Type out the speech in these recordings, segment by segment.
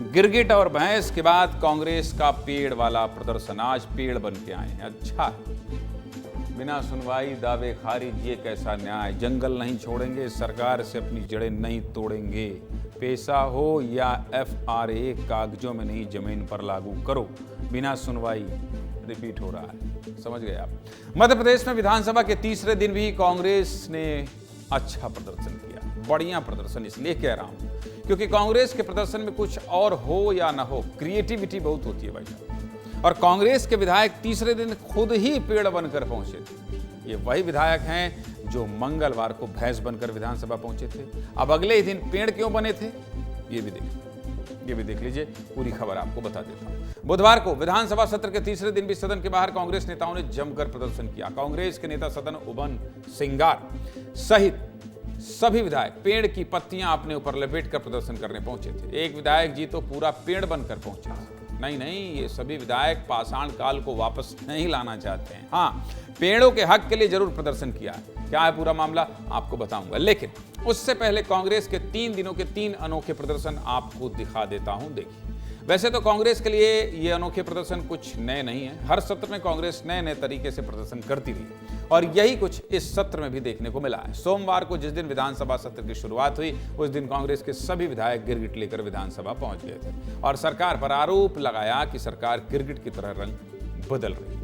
गिरगिट और भैंस के बाद कांग्रेस का पेड़ वाला प्रदर्शन, आज पेड़ बन के आए हैं। अच्छा, बिना सुनवाई दावे खारिज, ये कैसा न्याय। जंगल नहीं छोड़ेंगे, सरकार से अपनी जड़ें नहीं तोड़ेंगे। पैसा हो या FRA, कागजों में नहीं जमीन पर लागू करो। बिना सुनवाई रिपीट हो रहा है, समझ गए आप। मध्य प्रदेश में विधानसभा के तीसरे दिन भी कांग्रेस ने अच्छा प्रदर्शन किया। बढ़िया प्रदर्शन इसलिए कह रहा हूं क्योंकि कांग्रेस के प्रदर्शन में कुछ और हो या ना हो, क्रिएटिविटी बहुत होती है भाई साहब। और कांग्रेस के विधायक तीसरे दिन खुद ही पेड़ बनकर पहुंचे थे। ये वही विधायक हैं जो मंगलवार को भैंस बनकर विधानसभा पहुंचे थे। अब अगले ही दिन पेड़ क्यों बने थे, ये भी देख लीजिए। पूरी खबर आपको बता देता हूं। बुधवार को विधानसभा सत्र के तीसरे दिन भी सदन के बाहर कांग्रेस नेताओं ने जमकर प्रदर्शन किया। कांग्रेस के नेता सदन उबन सिंगार सहित सभी विधायक पेड़ की पत्तियां अपने ऊपर लपेटकर प्रदर्शन करने पहुंचे थे। एक विधायक जी तो पूरा पेड़ बनकर पहुंचे थे। नहीं, ये सभी विधायक पाषाण काल को वापस नहीं लाना चाहते हैं। हाँ, पेड़ों के हक के लिए जरूर प्रदर्शन किया है। क्या है पूरा मामला आपको बताऊंगा, लेकिन उससे पहले कांग्रेस के 3 दिनों के 3 अनोखे प्रदर्शन आपको दिखा देता हूं। देखिए, वैसे तो कांग्रेस के लिए ये अनोखे प्रदर्शन कुछ नए नहीं है। हर सत्र में कांग्रेस नए नए तरीके से प्रदर्शन करती रही और यही कुछ इस सत्र में भी देखने को मिला है। सोमवार को जिस दिन विधानसभा सत्र की शुरुआत हुई, उस दिन कांग्रेस के सभी विधायक गिरगिट लेकर विधानसभा पहुंच गए थे और सरकार पर आरोप लगाया कि सरकार गिरगिट की तरह रंग बदल रही है।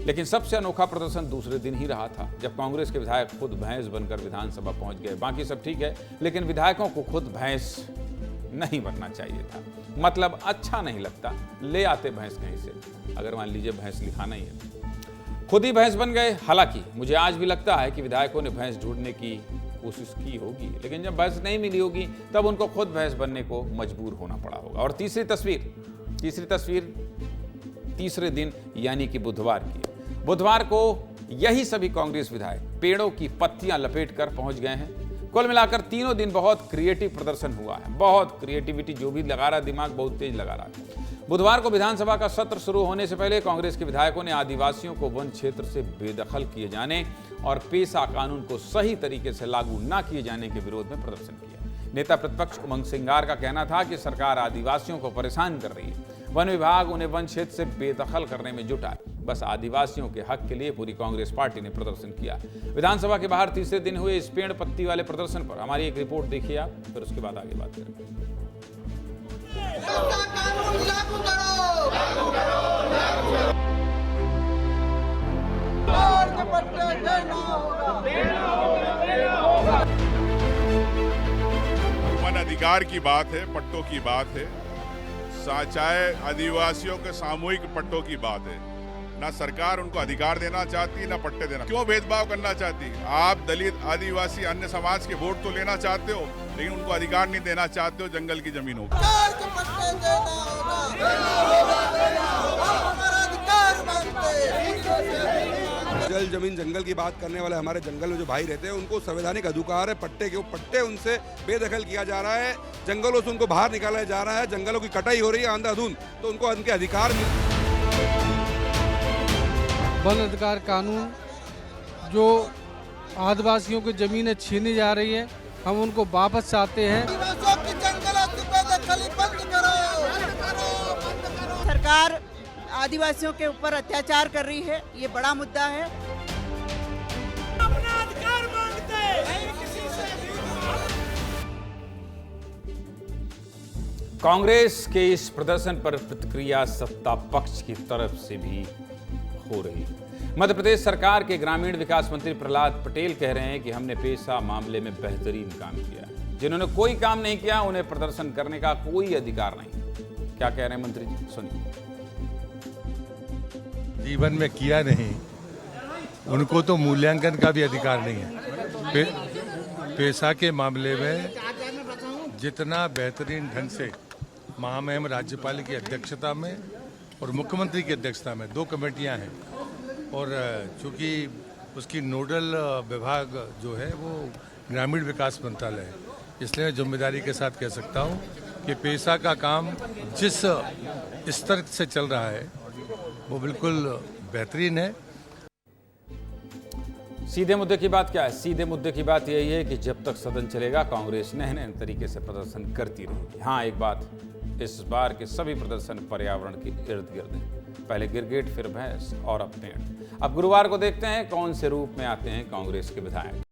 लेकिन सबसे अनोखा प्रदर्शन दूसरे दिन ही रहा था, जब कांग्रेस के विधायक खुद भैंस बनकर विधानसभा पहुंच गए। बाकी सब ठीक है, लेकिन विधायकों को खुद भैंस नहीं बनना चाहिए था। मतलब अच्छा नहीं लगता, ले आते भैंस कहीं से। अगर मान लीजिए भैंस लिखाना ही है, खुद ही भैंस बन गए। हालांकि मुझे आज भी लगता है कि विधायकों ने भैंस ढूंढने की कोशिश की होगी, लेकिन जब भैंस नहीं मिली होगी तब उनको खुद भैंस बनने को मजबूर होना पड़ा होगा। और तीसरी तस्वीर तीसरे दिन यानी कि बुधवार की। बुधवार को यही सभी कांग्रेस विधायक पेड़ों की पत्तियां लपेटकर पहुंच गए हैं। कुल मिलाकर तीनों दिन बहुत क्रिएटिव प्रदर्शन हुआ है। बहुत क्रिएटिविटी जो भी लगा रहा, दिमाग बहुत तेज लगा रहा है। बुधवार को विधानसभा का सत्र शुरू होने से पहले कांग्रेस के विधायकों ने आदिवासियों को वन क्षेत्र से बेदखल किए जाने और पेसा कानून को सही तरीके से लागू न किए जाने के विरोध में प्रदर्शन किया। नेता प्रतिपक्ष उमंग सिंगार का कहना था कि सरकार आदिवासियों को परेशान कर रही है। वन विभाग उन्हें वन क्षेत्र से बेदखल करने में जुटा है। बस आदिवासियों के हक के लिए पूरी कांग्रेस पार्टी ने प्रदर्शन किया। विधानसभा के बाहर तीसरे दिन हुए इस पेड़ पत्ती वाले प्रदर्शन पर हमारी एक रिपोर्ट देखिए आप, फिर उसके बाद आगे बात करेंगे। वन अधिकार की बात है, पट्टों की बात है, चाहे आदिवासियों के सामूहिक पट्टों की बात है। ना सरकार उनको अधिकार देना चाहती, ना पट्टे देना। क्यों भेदभाव करना चाहती? आप दलित, आदिवासी, अन्य समाज के वोट तो लेना चाहते हो, लेकिन उनको अधिकार नहीं देना चाहते हो जंगल की जमीनों को। जल जमीन जंगल की बात करने वाले हमारे जंगल में जो भाई रहते हैं, उनको संवैधानिक अधिकार है। पट्टे उनसे बेदखल किया जा रहा है, जंगलों से उनको बाहर निकाला जा रहा है, जंगलों की कटाई हो रही है अंधाधुंध, तो उनको उनके अधिकार वन अधिकार कानून जो आदिवासियों की जमीनें छीनी जा रही है, हम उनको वापस चाहते हैं। सरकार आदिवासियों के ऊपर अत्याचार कर रही है, ये बड़ा मुद्दा है। अपना अधिकार मांगते हैं किसी से। कांग्रेस के इस प्रदर्शन पर प्रतिक्रिया सत्ता पक्ष की तरफ से भी हो रही है। मध्य प्रदेश सरकार के ग्रामीण विकास मंत्री प्रहलाद पटेल कह रहे हैं कि हमने पेसा मामले में बेहतरीन काम किया है। जिन्होंने कोई काम नहीं किया, उन्हें प्रदर्शन करने का कोई अधिकार नहीं। क्या कह रहे हैं मंत्री जी, सुनिए। जीवन में किया नहीं, उनको तो मूल्यांकन का भी अधिकार नहीं है। पेशा के मामले में जितना बेहतरीन ढंग से महामहिम राज्यपाल की अध्यक्षता में और मुख्यमंत्री की अध्यक्षता में 2 कमेटियां हैं, और चूंकि उसकी नोडल विभाग जो है वो ग्रामीण विकास मंत्रालय है, इसलिए मैं जिम्मेदारी के साथ कह सकता हूं कि पेशा का काम जिस स्तर से चल रहा है वो बिल्कुल बेहतरीन है। सीधे मुद्दे की बात क्या है? सीधे मुद्दे की बात यही है कि जब तक सदन चलेगा कांग्रेस नए नए तरीके से प्रदर्शन करती रहेगी। हाँ, एक बात इस बार के सभी प्रदर्शन पर्यावरण के इर्द गिर्द हैं। पहले गिरगिट, फिर भैंस और अब पेड़। अब गुरुवार को देखते हैं कौन से रूप में आते हैं कांग्रेस के विधायक।